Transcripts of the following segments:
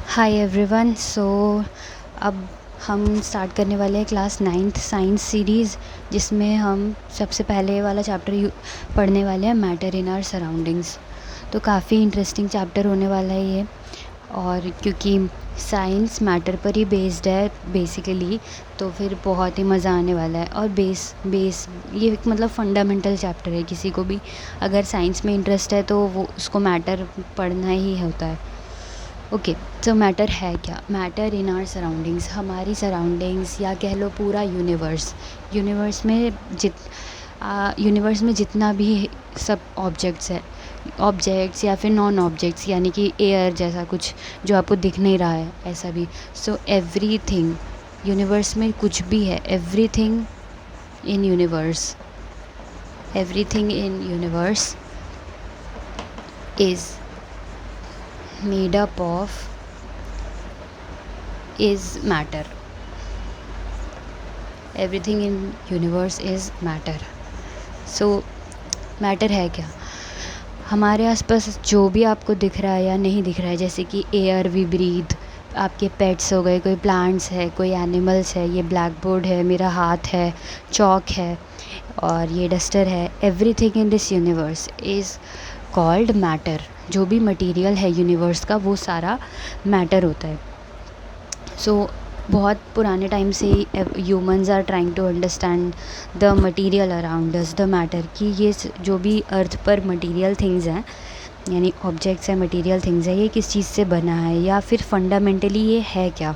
Hi everyone. अब हम start करने वाले हैं क्लास 9th साइंस सीरीज़, जिसमें हम सबसे पहले वाला चैप्टर पढ़ने वाले हैं, मैटर इन आवर सराउंडिंग्स। तो काफ़ी इंटरेस्टिंग चैप्टर होने वाला है ये, और क्योंकि साइंस मैटर पर ही बेस्ड है बेसिकली, तो फिर बहुत ही मज़ा आने वाला है। और बेस बेस ये मतलब फंडामेंटल चैप्टर है। किसी को भी अगर साइंस में इंटरेस्ट है तो वो उसको मैटर पढ़ना ही होता है। ओके, तो मैटर है क्या? मैटर इन आवर सराउंडिंग्स, हमारी सराउंडिंग्स या कह लो पूरा यूनिवर्स। यूनिवर्स में जितना भी सब ऑब्जेक्ट्स या फिर नॉन ऑब्जेक्ट्स, यानी कि एयर जैसा कुछ जो आपको दिख नहीं रहा है, ऐसा भी। सो एवरीथिंग यूनिवर्स में कुछ भी है, everything in universe is made up of is matter. Everything in universe is matter. So matter है क्या? हमारे आसपास जो भी आपको दिख रहा है या नहीं दिख रहा है, जैसे कि एयर वी ब्रीथ, आपके पेट्स हो गए, कोई प्लांट्स है, कोई एनिमल्स है, ये ब्लैक बोर्ड है, मेरा हाथ है, चॉक है, और ये डस्टर है। Everything in this universe is called matter. जो भी मटेरियल है यूनिवर्स का, वो सारा मैटर होता है। बहुत पुराने टाइम से ही humans are trying to understand the material around us, the matter, कि ये जो भी अर्थ पर मटेरियल थिंग्स हैं, यानी ऑब्जेक्ट्स हैं, मटेरियल थिंग्स हैं, ये किस चीज़ से बना है या फिर फंडामेंटली ये है क्या।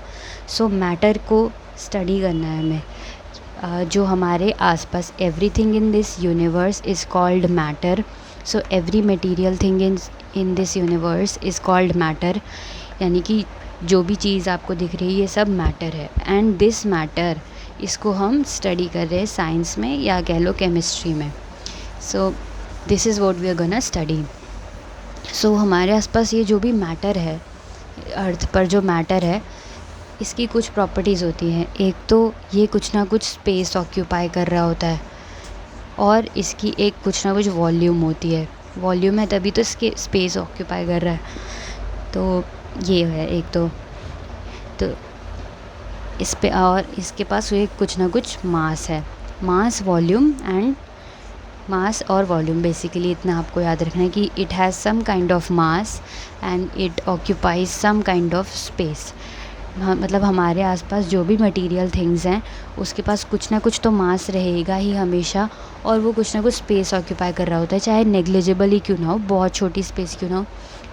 मैटर को स्टडी करना है हमें। जो हमारे आसपास, everything in this universe is called matter. Every material thing in this universe is called matter, यानी कि जो भी चीज़ आपको दिख रही है ये सब मैटर है। एंड दिस मैटर, इसको हम स्टडी कर रहे हैं साइंस में या कह लो केमिस्ट्री में। This is what we are gonna study. हमारे आसपास ये जो भी मैटर है, अर्थ पर जो मैटर है, इसकी कुछ प्रॉपर्टीज़ होती हैं। एक तो ये कुछ ना कुछ स्पेस ऑक्यूपाई कर रहा होता है, और इसकी एक कुछ ना कुछ वॉल्यूम होती है। वॉल्यूम है तभी तो इसके स्पेस ऑक्यूपाई कर रहा है। तो ये है एक तो इस पे, और इसके पास ये कुछ ना कुछ मास है। मास और वॉल्यूम, बेसिकली इतना आपको याद रखना है कि it has some kind of mass and it occupies some kind of space. मतलब हमारे आसपास जो भी मटेरियल थिंग्स हैं, उसके पास कुछ ना कुछ तो मास रहेगा ही हमेशा, और वो कुछ ना कुछ स्पेस ऑक्यूपाई कर रहा होता है, चाहे नेग्लिजिबल ही क्यों ना हो, बहुत छोटी स्पेस क्यों ना हो,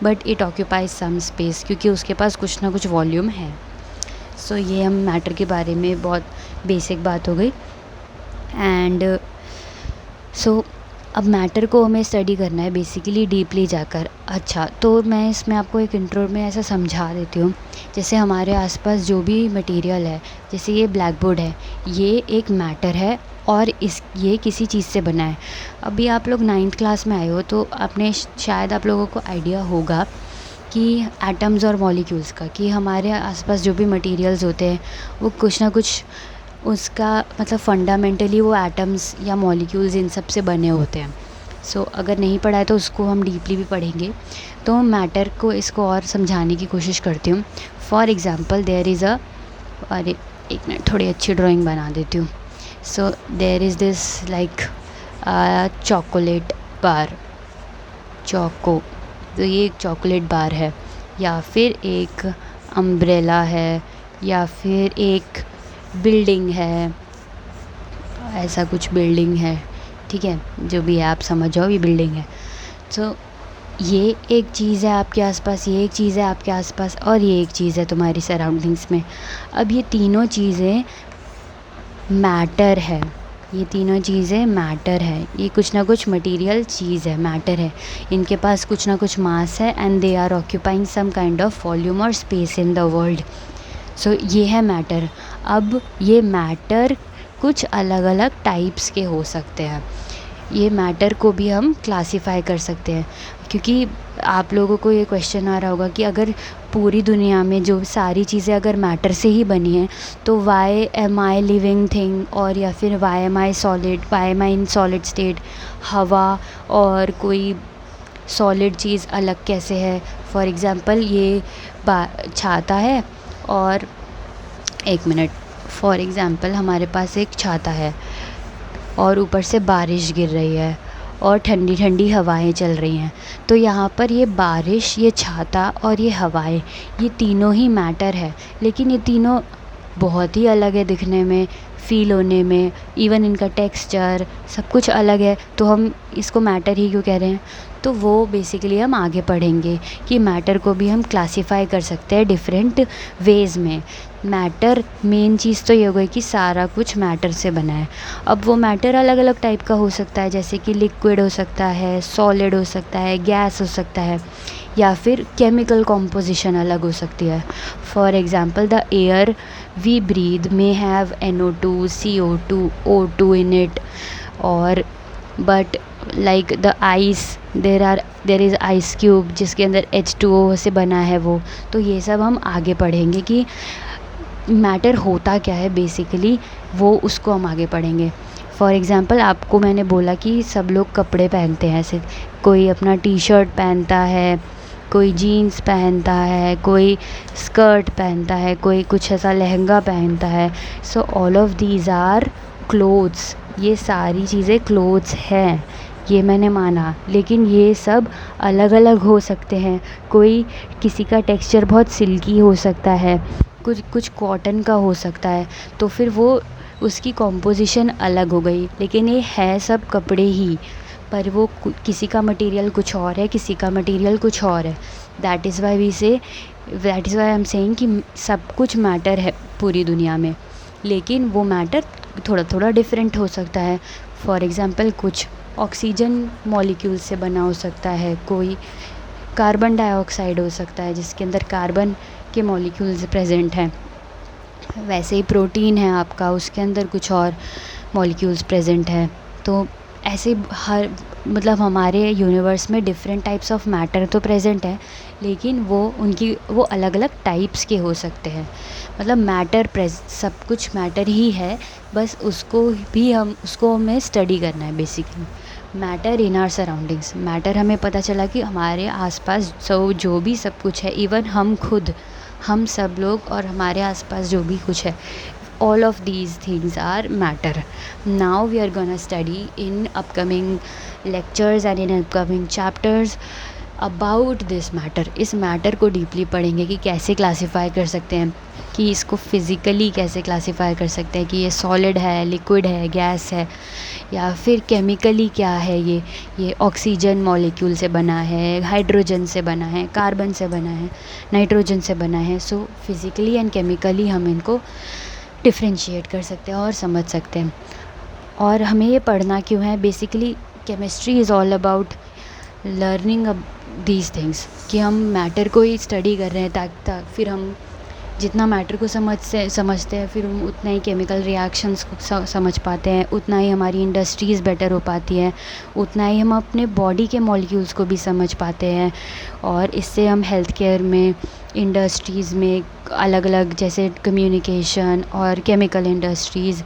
but it occupies some space, क्योंकि उसके पास कुछ ना कुछ वॉल्यूम है। ये हम मैटर के बारे में बहुत बेसिक बात हो गई। एंड अब मैटर को हमें स्टडी करना है बेसिकली डीपली जाकर। अच्छा, तो मैं इसमें आपको एक इंट्रो में ऐसा समझा देती हूँ। जैसे हमारे आसपास जो भी मटेरियल है, जैसे ये ब्लैक बोर्ड है, ये एक मैटर है, और ये किसी चीज़ से बना है। अभी आप लोग 9th क्लास में आए हो, तो आपने शायद आप लोगों को आइडिया होगा कि एटम्स और मॉलिक्यूल्स का, कि हमारे आसपास जो भी मटेरियल्स होते हैं वो कुछ ना कुछ उसका मतलब फंडामेंटली वो एटम्स या मॉलिक्यूल्स इन सब से बने होते हैं। अगर नहीं पढ़ा है तो उसको हम डीपली भी पढ़ेंगे। तो मैटर को, इसको और समझाने की कोशिश करती हूँ। फॉर एग्ज़ाम्पल, देयर इज़ अरे एक मिनट, थोड़ी अच्छी ड्राइंग बना देती हूँ। There is this like chocolate bar, choco, तो ये एक चॉकलेट बार है, या फिर एक अम्ब्रेला है, या फिर एक बिल्डिंग है, ऐसा कुछ बिल्डिंग है, ठीक है, जो भी है आप समझ जाओ, ये बिल्डिंग है। ये एक चीज़ है आपके आसपास, ये एक चीज़ है आपके आसपास, और ये एक चीज़ है तुम्हारी सराउंडिंग्स में। अब ये तीनों चीज़ें मैटर है, ये तीनों चीज़ें मैटर है, ये कुछ ना कुछ मटेरियल चीज़ है, मैटर है, इनके पास कुछ ना कुछ मास है, and they are occupying some kind of volume और स्पेस इन द वर्ल्ड। ये है मैटर। अब ये मैटर कुछ अलग अलग टाइप्स के हो सकते हैं। ये मैटर को भी हम क्लासिफाई कर सकते हैं, क्योंकि आप लोगों को ये क्वेश्चन आ रहा होगा कि अगर पूरी दुनिया में जो सारी चीज़ें अगर मैटर से ही बनी हैं, तो why am I living thing, और या फिर why am I in solid state, हवा और कोई सॉलिड चीज़ अलग कैसे है। फॉर एग्ज़ाम्पल ये छाता है और एक मिनट, फॉर एग्ज़ाम्पल हमारे पास एक छाता है और ऊपर से बारिश गिर रही है और ठंडी ठंडी हवाएं चल रही हैं। तो यहाँ पर ये बारिश, ये छाता और ये हवाएं, ये तीनों ही मैटर है, लेकिन ये तीनों बहुत ही अलग है दिखने में, फ़ील होने में, इवन इनका टेक्सचर सब कुछ अलग है। तो हम इसको मैटर ही क्यों कह रहे हैं? तो वो बेसिकली हम आगे पढ़ेंगे कि मैटर को भी हम क्लासीफाई कर सकते हैं डिफरेंट वेज़ में। मैटर, मेन चीज़ तो ये हो गई कि सारा कुछ मैटर से बना है। अब वो मैटर अलग अलग टाइप का हो सकता है, जैसे कि लिक्विड हो सकता है, सॉलिड हो सकता है, गैस हो सकता है, या फिर केमिकल कॉम्पोजिशन अलग हो सकती है। For example the air we breathe may have NO2, CO2, O2 in it, और but like the ice, there is ice cube जिसके अंदर H2O से बना है वो। तो ये सब हम आगे पढ़ेंगे कि मैटर होता क्या है बेसिकली, वो उसको हम आगे पढ़ेंगे। फॉर एग्ज़ाम्पल आपको मैंने बोला कि सब लोग कपड़े पहनते हैं, ऐसे कोई अपना टी शर्ट पहनता है, कोई जीन्स पहनता है, कोई स्कर्ट पहनता है, कोई कुछ ऐसा लहंगा पहनता है। So all of these are clothes. ये सारी चीज़ें क्लोथ्स हैं, ये मैंने माना, लेकिन ये सब अलग अलग हो सकते हैं। कोई, किसी का टेक्सचर बहुत सिल्की हो सकता है, कुछ कॉटन का हो सकता है, तो फिर वो उसकी कॉम्पोजिशन अलग हो गई, लेकिन ये है सब कपड़े ही, पर वो किसी का मटेरियल कुछ और है, किसी का मटेरियल कुछ और है। That is why I am saying कि सब कुछ मैटर है पूरी दुनिया में, लेकिन वो मैटर थोड़ा थोड़ा डिफरेंट हो सकता है। फॉर एग्ज़ाम्पल कुछ ऑक्सीजन मॉलिक्यूल से बना हो सकता है, कोई कार्बन डाइऑक्साइड हो सकता है जिसके अंदर कार्बन के मॉलिक्यूल्स प्रेजेंट हैं। वैसे ही प्रोटीन है आपका, उसके अंदर कुछ और मॉलिक्यूल्स प्रेजेंट हैं। तो ऐसे हर, मतलब हमारे यूनिवर्स में डिफरेंट टाइप्स ऑफ मैटर तो प्रेजेंट है, लेकिन वो अलग अलग टाइप्स के हो सकते हैं। मतलब मैटर सब कुछ मैटर ही है, बस उसको हमें स्टडी करना है basically. Matter in our surroundings, matter हमें पता चला कि हमारे आसपास जो भी सब कुछ है, इवन हम खुद, हम सब लोग और हमारे आसपास जो भी कुछ है, all of these things are matter. Now we are gonna study in upcoming lectures and in upcoming chapters about this matter. इस मैटर को डीपली पढ़ेंगे कि कैसे क्लासीफाई कर सकते हैं, कि इसको फिज़िकली कैसे क्लासीफाई कर सकते हैं कि ये सॉलिड है, लिक्विड है, गैस है, या फिर केमिकली क्या है, ये ऑक्सीजन मॉलिक्यूल से बना है, हाइड्रोजन से बना है, कार्बन से बना है, नाइट्रोजन से बना है। सो फिज़िकली एंड केमिकली हम इनको डिफ्रेंशिएट कर सकते हैं और समझ सकते हैं। और हमें ये पढ़ना क्यों है? Basically chemistry is all about learning these things, कि हम मैटर को ही स्टडी कर रहे हैं ताकि फिर हम जितना मैटर को समझते हैं, फिर हम उतना ही केमिकल रिएक्शंस को समझ पाते हैं, उतना ही हमारी इंडस्ट्रीज़ बेटर हो पाती हैं, उतना ही हम अपने बॉडी के मॉलिक्यूल्स को भी समझ पाते हैं। और इससे हम हेल्थ केयर में, इंडस्ट्रीज़ में अलग अलग, जैसे कम्युनिकेशन और chemical industries,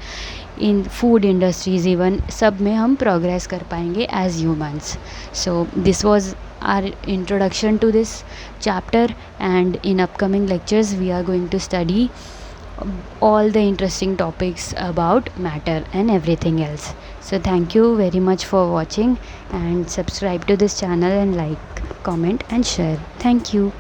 in food industries even, सब में हम प्रोग्रेस कर पाएंगे as humans. So this was our introduction to this chapter, and in upcoming lectures we are going to study all the interesting topics about matter and everything else. So thank you very much for watching, and subscribe to this channel and like, comment and share. Thank you.